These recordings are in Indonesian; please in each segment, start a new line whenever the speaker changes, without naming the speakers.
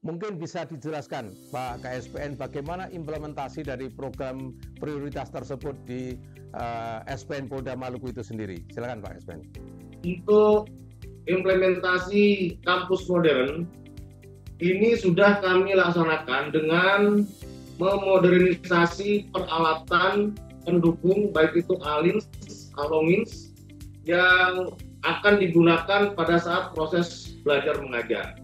Mungkin bisa dijelaskan Pak KSPN bagaimana implementasi dari program prioritas tersebut di SPN Polda Maluku itu sendiri. Silakan Pak KSPN.
Untuk implementasi kampus modern ini sudah kami laksanakan dengan memodernisasi peralatan pendukung baik itu ALINS, ALOMINS yang akan digunakan pada saat proses belajar mengajar.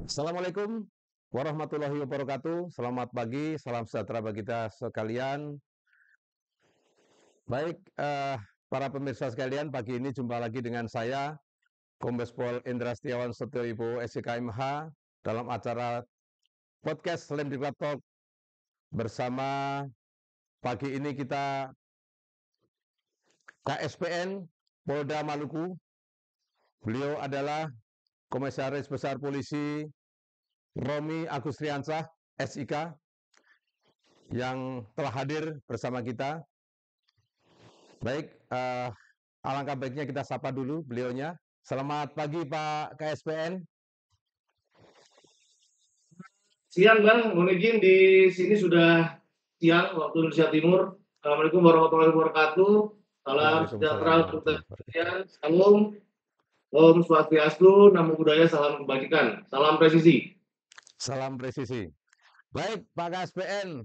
Assalamualaikum warahmatullahi wabarakatuh. Selamat pagi, salam sejahtera bagi kita sekalian. Baik, para pemirsa sekalian, pagi ini jumpa lagi dengan saya, Kombes Pol Indra Setiawan Setiowibowo, SIKMH, dalam acara podcast Lendiklat Talk bersama pagi ini kita KSPN Polda Maluku. Beliau adalah Komisaris Besar Polisi Romi Agustriansah, SIK, yang telah hadir bersama kita. Baik, alangkah baiknya kita sapa dulu beliaunya. Selamat pagi Pak KSPN.
Siang Bang, mohon izin di sini sudah siang waktu Indonesia Timur. Assalamualaikum warahmatullahi wabarakatuh. Salam sejahtera untuk sekalian. Salam, Om Swastiastu, Namo Buddhaya, salam kebajikan, salam presisi.
Salam presisi. Baik Pak KSPN,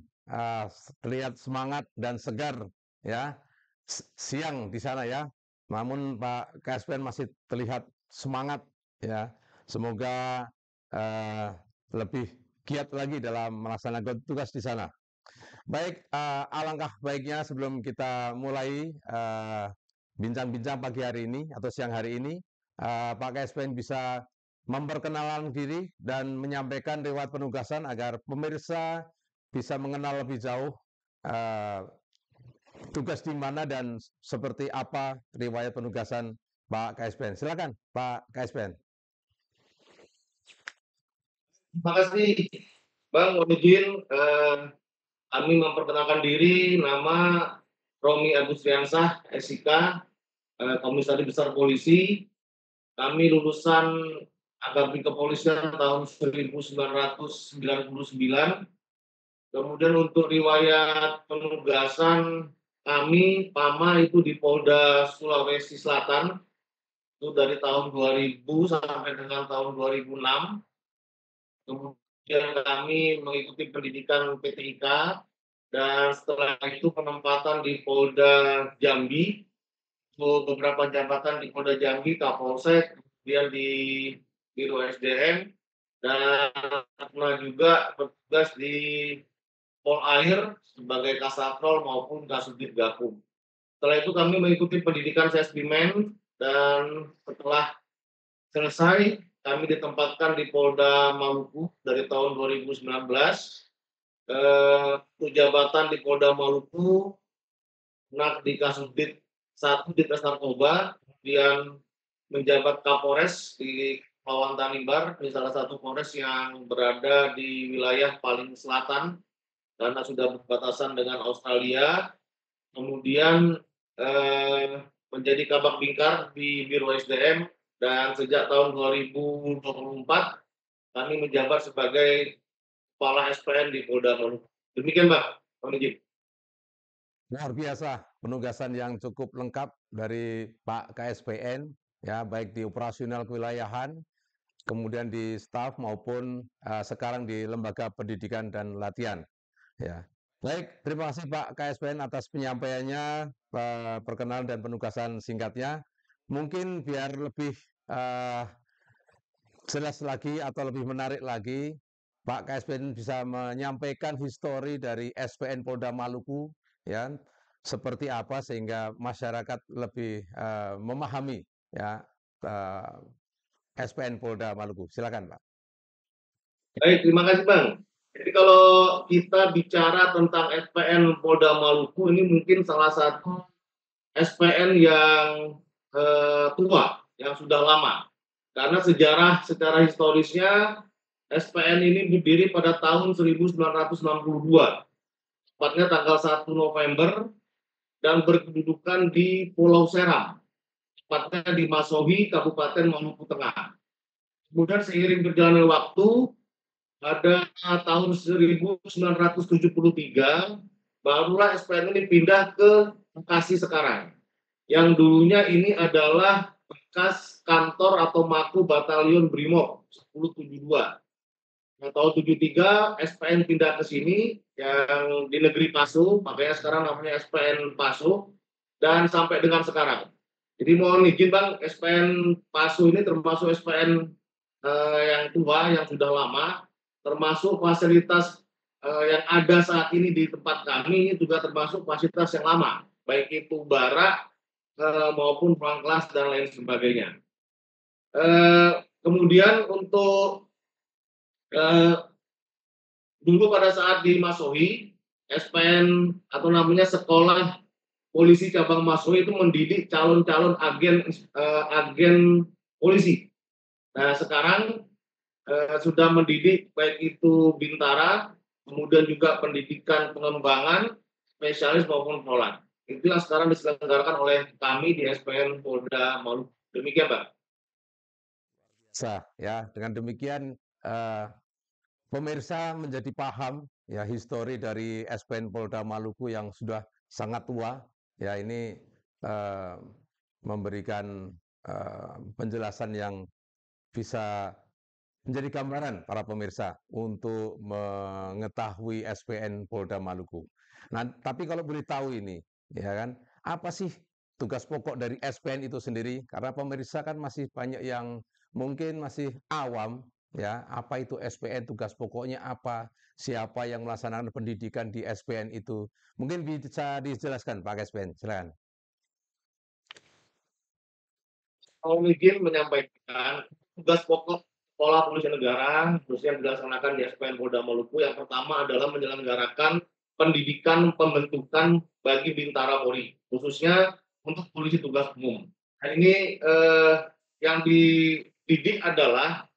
terlihat semangat dan segar ya, siang di sana ya. Namun Pak KSPN masih terlihat semangat ya. Semoga lebih giat lagi dalam melaksanakan tugas di sana. Baik, alangkah baiknya sebelum kita mulai bincang-bincang pagi hari ini atau siang hari ini, Pak KSPN bisa memperkenalkan diri dan menyampaikan riwayat penugasan agar pemirsa bisa mengenal lebih jauh tugas di mana dan seperti apa riwayat penugasan Pak KSPN. Silakan Pak KSPN.
Terima kasih Bang, mohon izin kami memperkenalkan diri, nama Romi Agustriansah, SIK, Komisaris Besar Polisi. Kami lulusan Akademi Kepolisian tahun 1999. Kemudian untuk riwayat penugasan kami PAMA itu di Polda Sulawesi Selatan itu dari tahun 2000 sampai dengan tahun 2006. Kemudian kami mengikuti pendidikan PTIK dan setelah itu penempatan di Polda Jambi, beberapa jabatan di Polda Jambi, Kapolsek, kemudian di Biro SDM, dan pernah juga bertugas di Polair sebagai Kasatpol maupun Kasubdit Gakum. Setelah itu kami mengikuti pendidikan Sesbimen dan setelah selesai kami ditempatkan di Polda Maluku dari tahun 2019. Untuk jabatan di Polda Maluku, di Kasubdit 1 di Tes Narkoba, kemudian menjabat Kapolres di Kepulauan Tanimbar, di salah satu Polres yang berada di wilayah paling selatan karena sudah berbatasan dengan Australia. Kemudian menjadi Kabak Bingkar di Biro SDM dan sejak tahun 2024 kami menjabat sebagai Kepala SPN di Polda Maluku. Demikian Pak, mohon izin.
Luar biasa penugasan yang cukup lengkap dari Pak KSPN, ya, baik di operasional kewilayahan, kemudian di staf maupun sekarang di lembaga pendidikan dan latihan. Ya, baik, terima kasih Pak KSPN atas penyampaiannya, perkenalan dan penugasan singkatnya. Mungkin biar lebih jelas lagi atau lebih menarik lagi, Pak KSPN bisa menyampaikan histori dari SPN Polda Maluku, ya, seperti apa sehingga masyarakat lebih memahami ya SPN Polda Maluku. Silakan Pak.
Baik, terima kasih Bang. Jadi kalau kita bicara tentang SPN Polda Maluku, ini mungkin salah satu SPN yang tua yang sudah lama. Karena sejarah secara historisnya SPN ini berdiri pada tahun 1962, tepatnya tanggal 1 November, dan berkedudukan di Pulau Seram, tepatnya di Masohi, Kabupaten Maluku Tengah. Kemudian seiring berjalannya waktu, pada tahun 1973, barulah SPN ini pindah ke Bekasi sekarang. Yang dulunya ini adalah bekas kantor atau Mako Batalion Brimob 1072. Nah, tahun 73 SPN pindah ke sini yang di negeri Paso, makanya sekarang namanya SPN Paso, dan sampai dengan sekarang. Jadi mohon izin Bang, SPN Paso ini termasuk SPN yang tua, yang sudah lama, termasuk fasilitas yang ada saat ini di tempat kami juga termasuk fasilitas yang lama, baik itu barak maupun ruang kelas dan lain sebagainya. Kemudian untuk dulu pada saat di Masohi, SPN atau namanya Sekolah Polisi Cabang Masohi itu mendidik calon-calon agen polisi. Nah, sekarang sudah mendidik baik itu bintara, kemudian juga pendidikan pengembangan, spesialis maupun polan. Itu yang sekarang diselenggarakan oleh kami di SPN Polda Maluku. Demikian, Pak.
Sah, ya. Dengan demikian pemirsa menjadi paham ya histori dari SPN Polda Maluku yang sudah sangat tua. Ya, ini memberikan penjelasan yang bisa menjadi gambaran para pemirsa untuk mengetahui SPN Polda Maluku. Nah, tapi kalau boleh tahu ini, ya kan, apa sih tugas pokok dari SPN itu sendiri? Karena pemirsa kan masih banyak yang mungkin masih awam, ya, apa itu SPN, tugas pokoknya apa, siapa yang melaksanakan pendidikan di SPN itu. Mungkin bisa dijelaskan Pak SPN, silakan.
Mau izin menyampaikan tugas pokok Sekolah Polisi Negara, khususnya yang dilaksanakan di SPN Polda Maluku, yang pertama adalah menyelenggarakan pendidikan pembentukan bagi Bintara Polri, khususnya untuk polisi tugas umum. Nah, ini yang dididik adalah